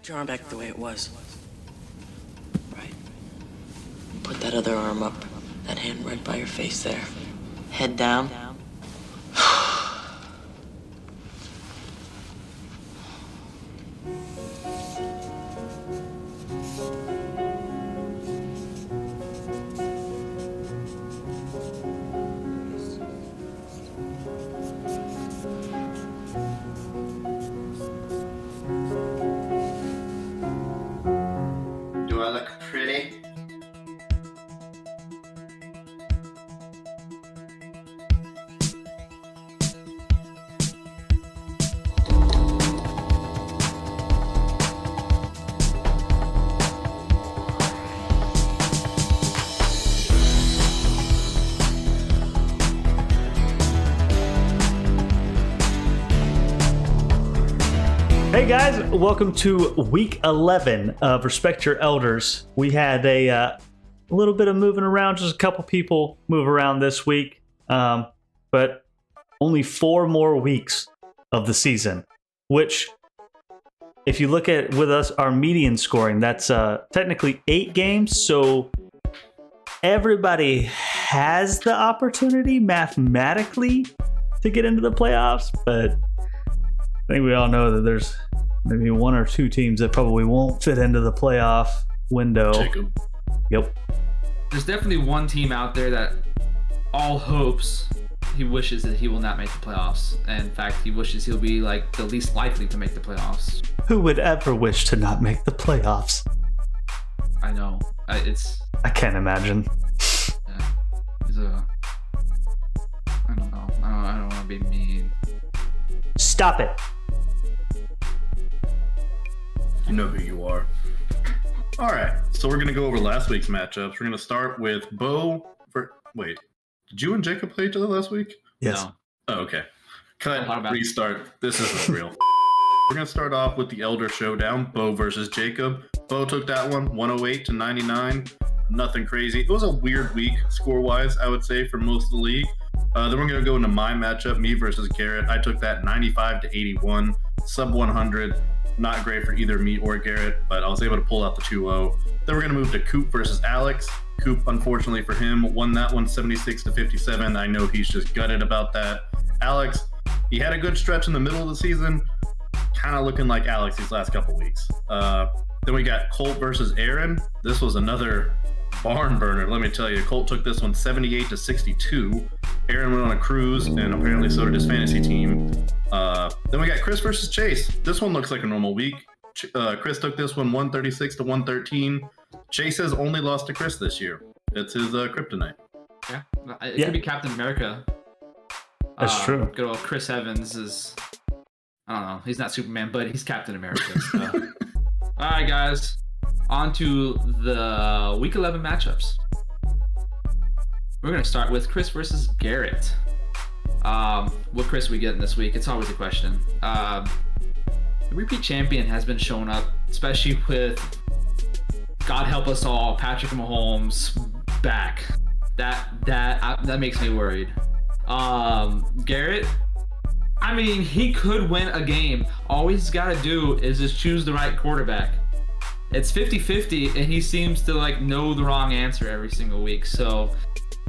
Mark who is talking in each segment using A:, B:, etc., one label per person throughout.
A: Put your arm back the way it was. Right. Put that other arm up. That hand right by your face there. Head down.
B: Do I look pretty?
C: Hey guys, welcome to week 11 of Respect Your Elders. We had a little bit of moving around, just a couple people move around this week, but only 4 more weeks of the season, which if you look at with us, our median scoring, that's technically 8 games, so everybody has the opportunity mathematically to get into the playoffs, but I think we all know that there's maybe 1 or 2 teams that probably won't fit into the playoff window.
B: Jacob.
C: Yep.
D: There's definitely one team out there that all hopes he wishes that he will not make the playoffs. And in fact, he wishes he'll be like the least likely to make the playoffs.
C: Who would ever wish to not make the playoffs?
D: I know.
C: I can't imagine.
D: Yeah, I don't know. I don't want to be mean.
C: Stop it.
B: You know who you are. All right, so we're gonna go over last week's matchups. We're gonna start with Wait, did you and Jacob play each other last week?
C: Yes.
D: No.
B: Oh, okay. Cut.
D: How about-
B: Restart. This isn't real. We're gonna start off with the Elder Showdown. Bo versus Jacob. Bo took that one, 108 to 99. Nothing crazy. It was a weird week score-wise, I would say, for most of the league. Then we're gonna go into my matchup, me versus Garrett. I took that 95 to 81, sub 100. Not great for either me or Garrett, but I was able to pull out the 2-0. Then we're going to move to Coop versus Alex. Coop, unfortunately for him, won that one 76 to 57. I know he's just gutted about that. Alex, he had a good stretch in the middle of the season, kind of looking like Alex these last couple weeks. Then we got Colt versus Aaron. This was another barn burner, let me tell you. Colt took this one 78 to 62. Aaron went on a cruise, and apparently so did his fantasy team. Then we got Chris versus Chase. This one looks like a normal week. Chris took this one 136 to 113. Chase has only lost to Chris this year. It's his kryptonite.
D: Yeah, it could be Captain America.
C: That's true.
D: Good old Chris Evans is, I don't know, he's not Superman, but he's Captain America. So. All right, guys, on to the week 11 matchups. We're going to start with Chris versus Garrett. What Chris are we getting this week? It's always a question. The repeat champion has been showing up, especially with, God help us all, Patrick Mahomes back. That makes me worried. Garrett, I mean, he could win a game. All he's got to do is just choose the right quarterback. It's 50-50, and he seems to like know the wrong answer every single week. So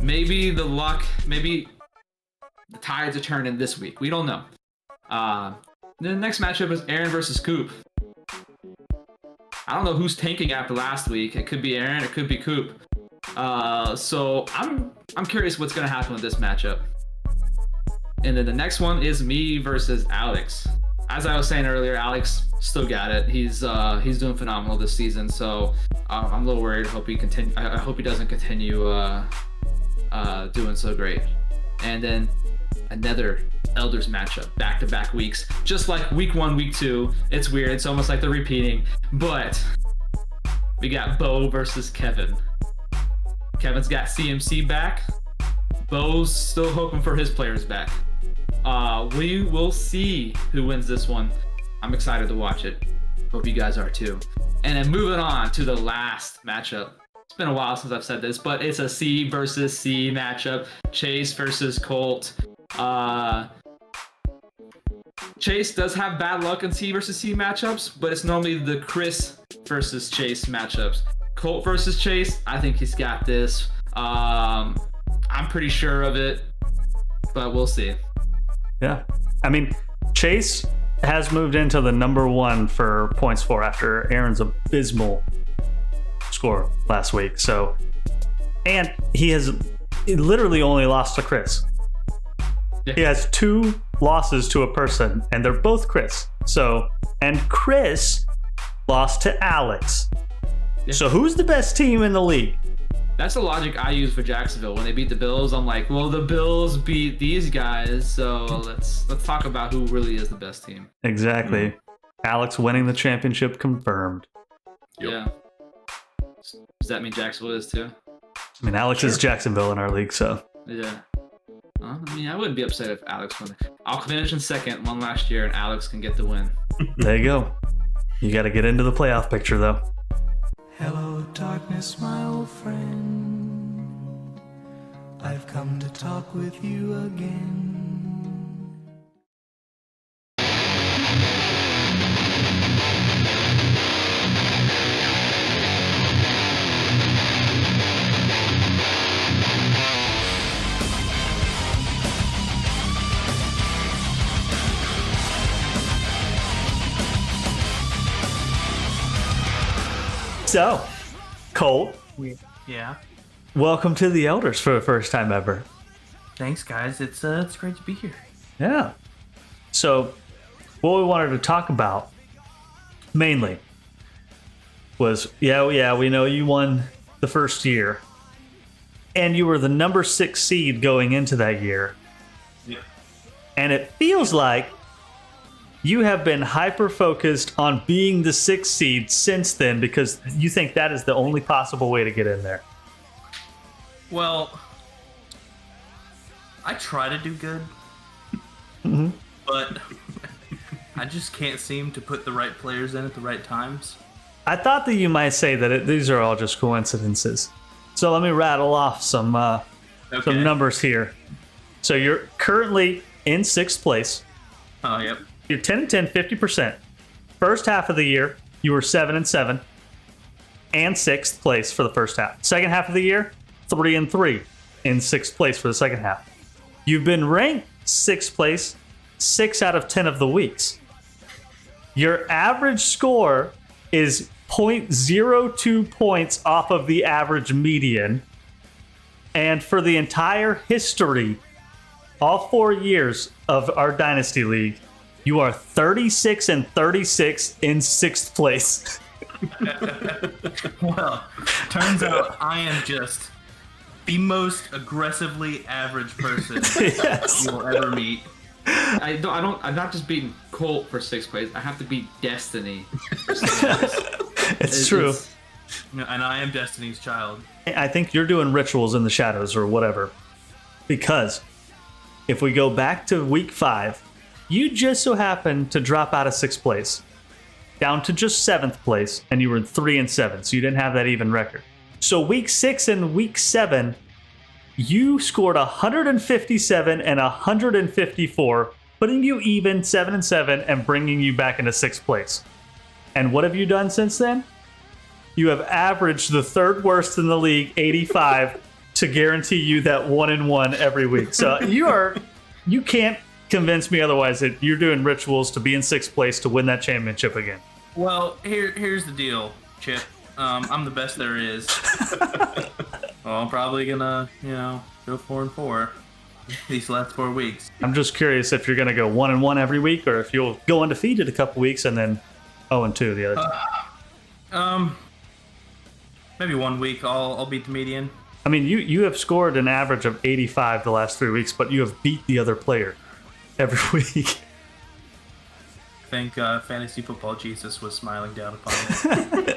D: maybe the tides are turning this week. We don't know. The next matchup is Aaron versus Coop. I don't know who's tanking after last week. It could be Aaron, it could be Coop. So I'm curious what's gonna happen with this matchup. And then the next one is me versus Alex. As I was saying earlier, Alex still got it. He's doing phenomenal this season. So I'm a little worried. I hope he doesn't continue doing so great. And then another Elders matchup, back-to-back weeks, just like week 1, week 2. It's weird. It's almost like they're repeating. But we got Bo versus Kevin. Kevin's got CMC back. Bo's still hoping for his players back. We will see who wins this one. I'm excited to watch it. Hope you guys are too. And then moving on to the last matchup. It's been a while since I've said this, but it's a C versus C matchup. Chase versus Colt. Chase does have bad luck in C versus C matchups, but it's normally the Chris versus Chase matchups. Colt versus Chase, I think he's got this. I'm pretty sure of it, but we'll see.
C: Yeah. I mean, Chase has moved into the number one for points for after Aaron's abysmal score last week. So, and he has literally only lost to Chris.
D: Yeah.
C: He has 2 losses to a person, and they're both Chris. So, and Chris lost to Alex.
D: Yeah.
C: So, who's the best team in the league?
D: That's the logic I use for Jacksonville. When they beat the Bills, I'm like, well, the Bills beat these guys, so let's talk about who really is the best team.
C: Exactly. Alex winning the championship confirmed.
B: Yep.
D: Yeah. Does that mean Jacksonville is too?
C: I mean, Alex is Jacksonville in our league, so.
D: Yeah. I mean, I wouldn't be upset if Alex won. I'll finish in second one last year, and Alex can get the win.
C: There you go. You got to get into the playoff picture, though.
E: Hello, darkness, my old friend. I've come to talk with you again.
C: So, Colt,
F: Yeah.
C: welcome to the Elders for the first time ever.
F: Thanks, guys. It's great to be here.
C: Yeah. So, what we wanted to talk about mainly was, we know you won the first year, and you were the number 6 seed going into that year.
B: Yeah.
C: And it feels like you have been hyper focused on being the 6th seed since then because you think that is the only possible way to get in there.
F: Well, I try to do good, but I just can't seem to put the right players in at the right times.
C: I thought that you might say that these are all just coincidences. So let me rattle off some numbers here. So you're currently in 6th place.
F: Oh, yep.
C: You're 10-10, 50%. First half of the year, you were 7-7 and 6th place for the first half. Second half of the year, 3-3 in 6th place for the second half. You've been ranked 6th place 6 out of 10 of the weeks. Your average score is 0.02 points off of the average median. And for the entire history, all 4 years of our Dynasty League, you are 36-36 in 6th place.
F: Well, turns out I am just the most aggressively average person
C: Yes.
F: you will ever meet.
D: I'm not just beating Colt for 6th place. I have to beat Destiny for 6th place.
C: It's true.
F: And I am Destiny's child.
C: I think you're doing rituals in the shadows or whatever. Because if we go back to week 5, you just so happened to drop out of 6th place, down to just 7th place, and you were 3-7, so you didn't have that even record. So week 6 and week 7, you scored 157 and 154, putting you even 7-7 and bringing you back into 6th place. And what have you done since then? You have averaged the 3rd worst in the league, 85, to guarantee you that 1-1 every week. So you can't convince me otherwise that you're doing rituals to be in 6th place to win that championship again.
F: Well, here's the deal, Chip. I'm the best there is. Well, I'm probably gonna, go 4-4 these last 4 weeks.
C: I'm just curious if you're going to go 1-1 every week or if you'll go undefeated a couple weeks and then 0-2 the other time.
F: Maybe 1 week I'll beat the median.
C: I mean, you have scored an average of 85 the last 3 weeks, but you have beat the other player every week.
F: I think fantasy football Jesus was smiling down upon me.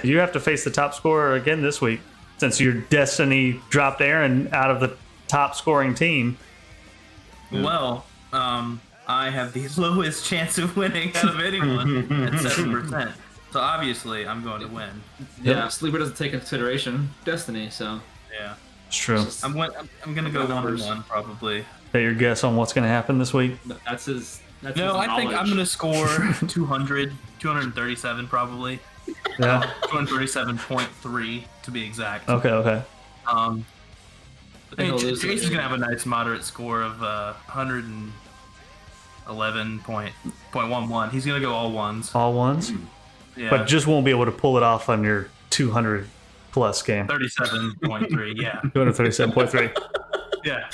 C: You have to face the top scorer again this week since your Destiny dropped Aaron out of the top scoring team.
F: Well, I have the lowest chance of winning out of anyone at 7%. So obviously, I'm going to win.
D: Yeah, Sleeper doesn't take into consideration Destiny, so
F: Yeah,
C: It's true.
F: I'm gonna go
D: Numbers.
F: 1-1 probably.
C: Is that your guess on what's going to happen this week?
D: that's his That's
F: No,
D: with
F: I think I'm
D: knowledge.
F: gonna score 200, 237 probably.
C: Yeah.
F: 237.3 to be exact.
C: Okay.
F: I think
D: he'll lose
F: Chase
D: it.
F: is gonna have a nice moderate score of 111.11. He's gonna go all ones.
C: All ones,
F: Yeah,
C: but just won't be able to pull it off on your 200 plus game.
F: 37.3. Yeah,
C: 237.3.
F: yeah.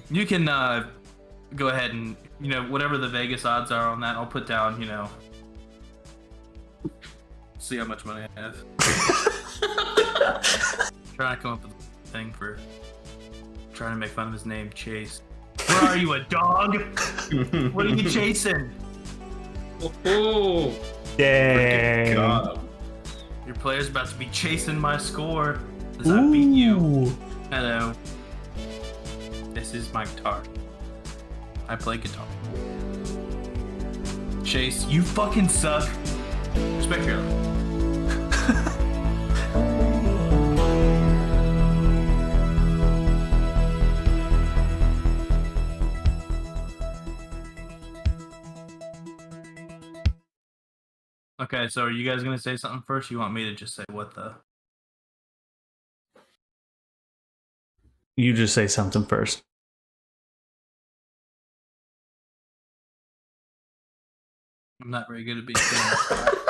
F: You can go ahead and whatever the Vegas odds are on that, I'll put down. See how much money I have. Trying to come up with a thing for trying to make fun of his name, Chase. Where are you, a dog? What are you chasing?
D: Oh,
C: Dang.
B: God.
F: Your player's about to be chasing my score as I beat you.
C: Ooh.
F: Hello. This is my guitar. I play guitar. Chase, you fucking suck. Respect your life. Okay, so are you guys gonna say something first? You want me to just say what the?
C: You just say something first.
F: I'm not very good at being famous.